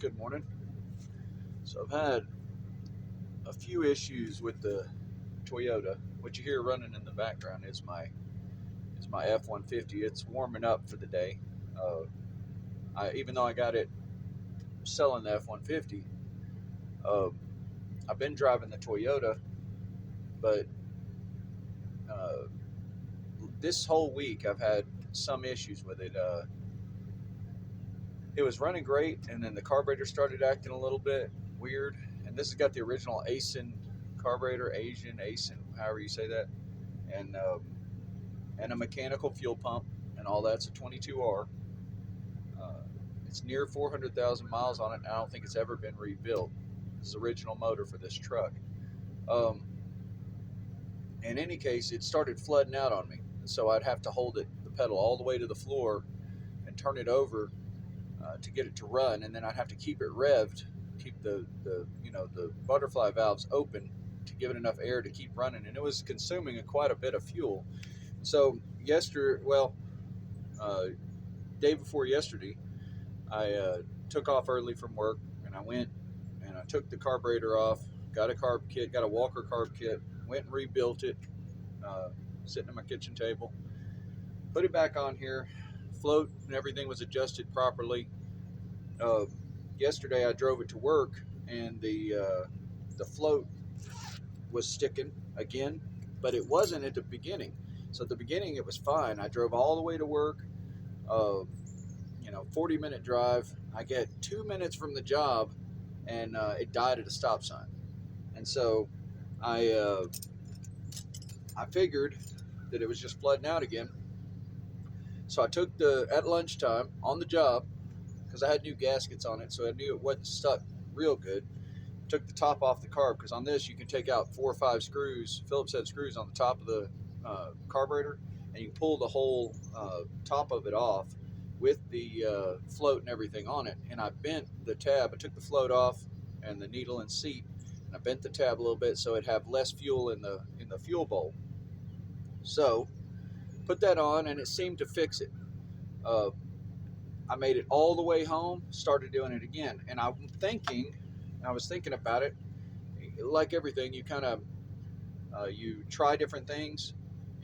Good morning. So I've had a few issues with the Toyota. What you hear running in the background is my F-150. It's warming up for the day. Uh, even though I got it selling the F-150, uh, I've been driving the Toyota, but uh, this whole week I've had some issues with it. It was running great, and then the carburetor started acting a little bit weird. And this has got the original Aisin carburetor, Aisin, however you say that, and a mechanical fuel pump, and all that's a 22R. Uh, it's near 400,000 miles on it. And I don't think it's ever been rebuilt. This is the original motor for this truck. Um, in any case, it started flooding out on me, so I'd have to hold the pedal all the way to the floor and turn it over to get it to run, and then I'd have to keep it revved, keep the butterfly valves open to give it enough air to keep running, and it was consuming quite a bit of fuel. So uh, day before yesterday, I took off early from work, and I went and I took the carburetor off, got a carb kit, got a Walker carb kit, went and rebuilt it, uh, sitting at my kitchen table, put it back on here, float and everything was adjusted properly. Uh, Yesterday I drove it to work, and the float was sticking again, but it wasn't at the beginning. So at the beginning it was fine. I drove all the way to work. 40-minute drive. I get 2 minutes from the job, and it died at a stop sign. And so I I figured that it was just flooding out again. So I took at lunchtime on the job, because I had new gaskets on it, so I knew it wasn't stuck real good. Took the top off the carb, because on this you can take out 4 or 5 screws, Phillips head screws on the top of the carburetor, and you pull the whole top of it off with the float and everything on it. And I bent the tab. I took the float off and the needle and seat, and I bent the tab a little bit so it'd have less fuel in the fuel bowl. So put that on, and it seemed to fix it. Uh, I made it all the way home, started doing it again, and I was thinking about it. Like everything, you kind of you try different things,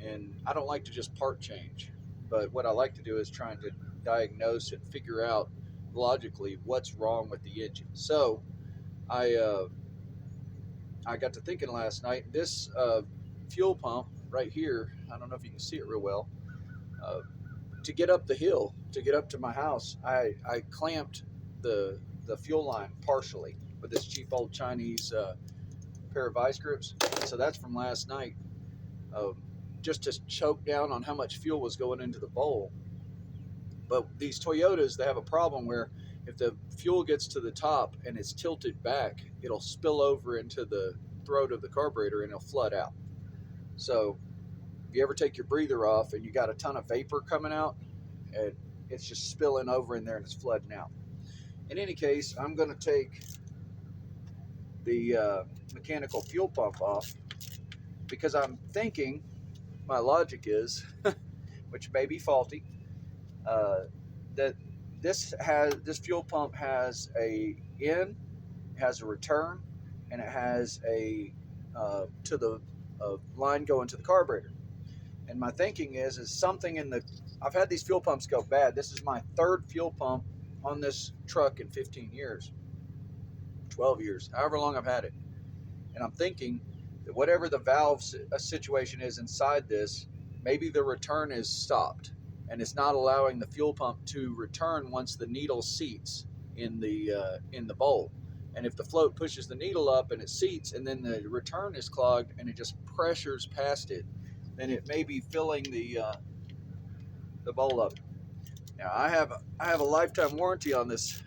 and I don't like to just part change, but what I like to do is trying to diagnose and figure out logically what's wrong with the engine. So I I got to thinking last night. This fuel pump right here, I don't know if you can see it real well. Uh, to get up the hill, to get up to my house, I clamped the fuel line partially with this cheap old Chinese pair of vice grips. So that's from last night, just to choke down on how much fuel was going into the bowl. But these Toyotas, they have a problem where if the fuel gets to the top and it's tilted back, it'll spill over into the throat of the carburetor and it'll flood out. So if you ever take your breather off and you got a ton of vapor coming out, and it's just spilling over in there and it's flooding out. In any case, I'm going to take the mechanical fuel pump off, because I'm thinking, my logic is, which may be faulty, that this fuel pump has a in, has a return, and it has a to the line going to the carburetor. And my thinking is something in the. I've had these fuel pumps go bad. This is my third fuel pump on this truck in 15 years, 12 years, however long I've had it. And I'm thinking that whatever the valve situation is inside this, maybe the return is stopped, and it's not allowing the fuel pump to return once the needle seats in the bowl. And if the float pushes the needle up and it seats, and then the return is clogged and it just pressures past it, then it may be filling the bowl up. Now I have a lifetime warranty on this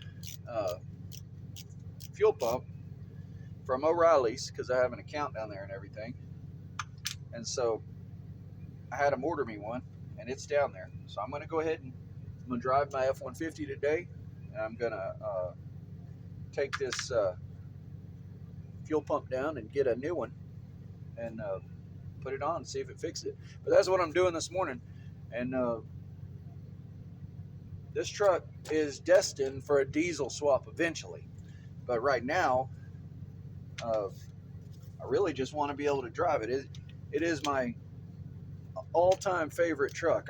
fuel pump from O'Reilly's, because I have an account down there and everything, and so I had them order me one, and it's down there. So I'm going to go ahead and I'm going to drive my F-150 today, and I'm going to take this fuel pump down and get a new one and put it on and see if it fixes it. But that's what I'm doing this morning. And this truck is destined for a diesel swap eventually. But right now, I really just want to be able to drive it. It is my all-time favorite truck.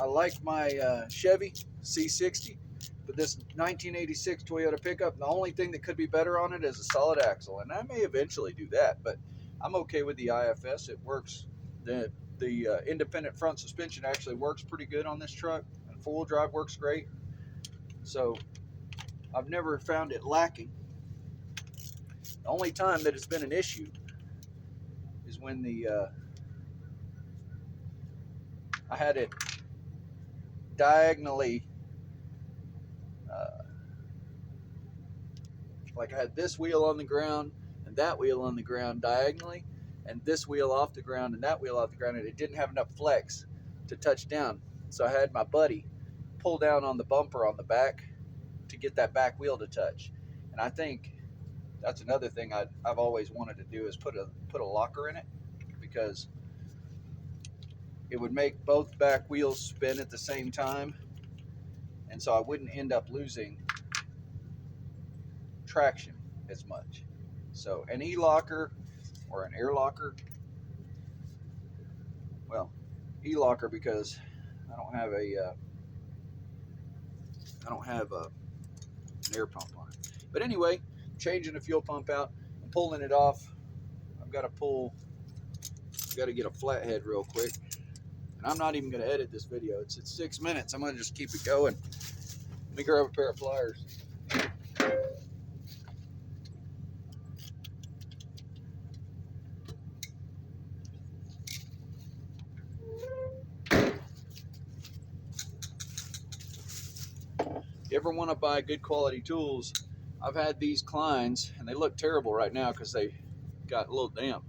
I like my Chevy C60, but this 1986 Toyota pickup, the only thing that could be better on it is a solid axle, and I may eventually do that, but I'm okay with the IFS. It works. The independent front suspension actually works pretty good on this truck, and four-wheel drive works great. So I've never found it lacking. The only time that it's been an issue is when I had it diagonally, like I had this wheel on the ground and that wheel on the ground diagonally, and this wheel off the ground and that wheel off the ground, and it didn't have enough flex to touch down. So I had my buddy pull down on the bumper on the back to get that back wheel to touch. And I think that's another thing I've always wanted to do, is put a locker in it, because it would make both back wheels spin at the same time, and so I wouldn't end up losing traction as much. So an e-locker or an air locker, well, e-locker because I don't have an air pump on it. But anyway, changing the fuel pump out and pulling it off. I've got to get a flathead real quick. And I'm not even going to edit this video. It's at 6 minutes. I'm going to just keep it going. Let me grab a pair of pliers. If you ever want to buy good quality tools, I've had these Kleins, and they look terrible right now because they got a little damp.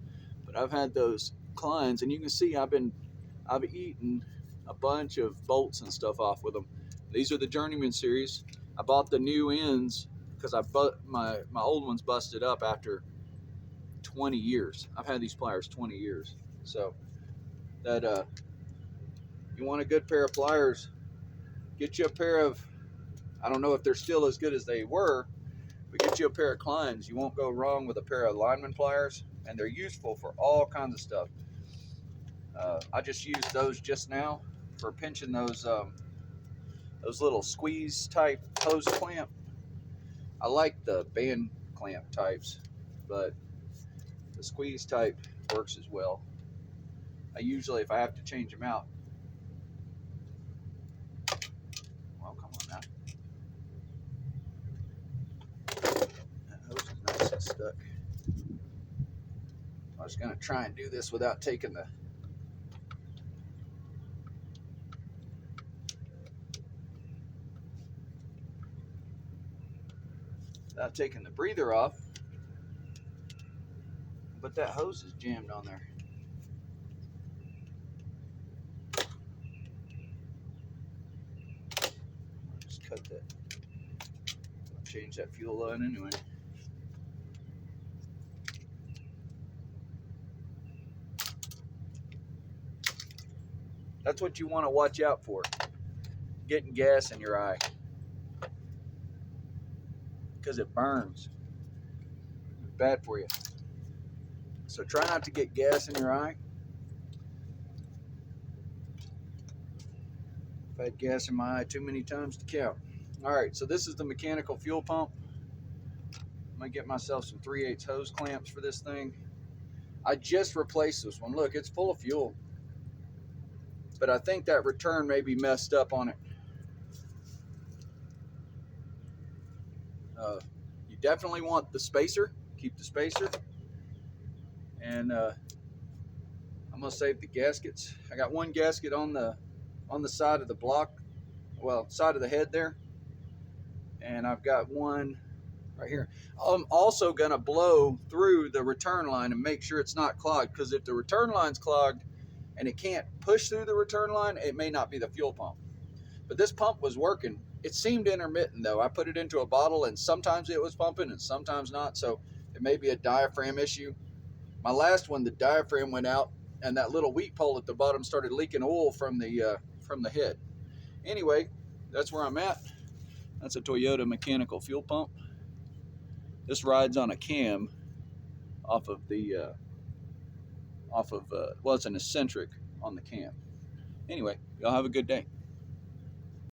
But I've had those Kleins, and you can see I've eaten a bunch of bolts and stuff off with them. These are the Journeyman series. I bought the new ends because my old ones busted up after 20 years. I've had these pliers 20 years. So that you want a good pair of pliers, get you a pair of, I don't know if they're still as good as they were, but get you a pair of Kleins. You won't go wrong with a pair of lineman pliers, and they're useful for all kinds of stuff. I just used those just now for pinching those little squeeze type hose clamp. I like the band clamp types, but the squeeze type works as well. I usually, if I have to change them out, well, come on now. That hose is nice and stuck. I was going to try and do this without taking the breather off, but that hose is jammed on there. I'll just cut that. I'll change that fuel line anyway. That's what you want to watch out for, getting gas in your eye, because it burns. It's bad for you. So try not to get gas in your eye. I've had gas in my eye too many times to count. All right, so this is the mechanical fuel pump. I'm gonna get myself some 3/8 hose clamps for this thing. I just replaced this one. Look, it's full of fuel, but I think that return may be messed up on it. You definitely want the spacer. Keep the spacer. And I'm gonna save the gaskets. I got one gasket on the side of the block, well, side of the head there, and I've got one right here. I'm also gonna blow through the return line and make sure it's not clogged, because if the return line's clogged and it can't push through the return line, it may not be the fuel pump. But this pump was working. It seemed intermittent though. I put it into a bottle and sometimes it was pumping and sometimes not, so it may be a diaphragm issue. My last one, the diaphragm went out and that little wheat pole at the bottom started leaking oil from the head. Anyway, that's where I'm at. That's a Toyota mechanical fuel pump. This rides on a cam off of the well, it's an eccentric on the cam. Anyway, y'all have a good day.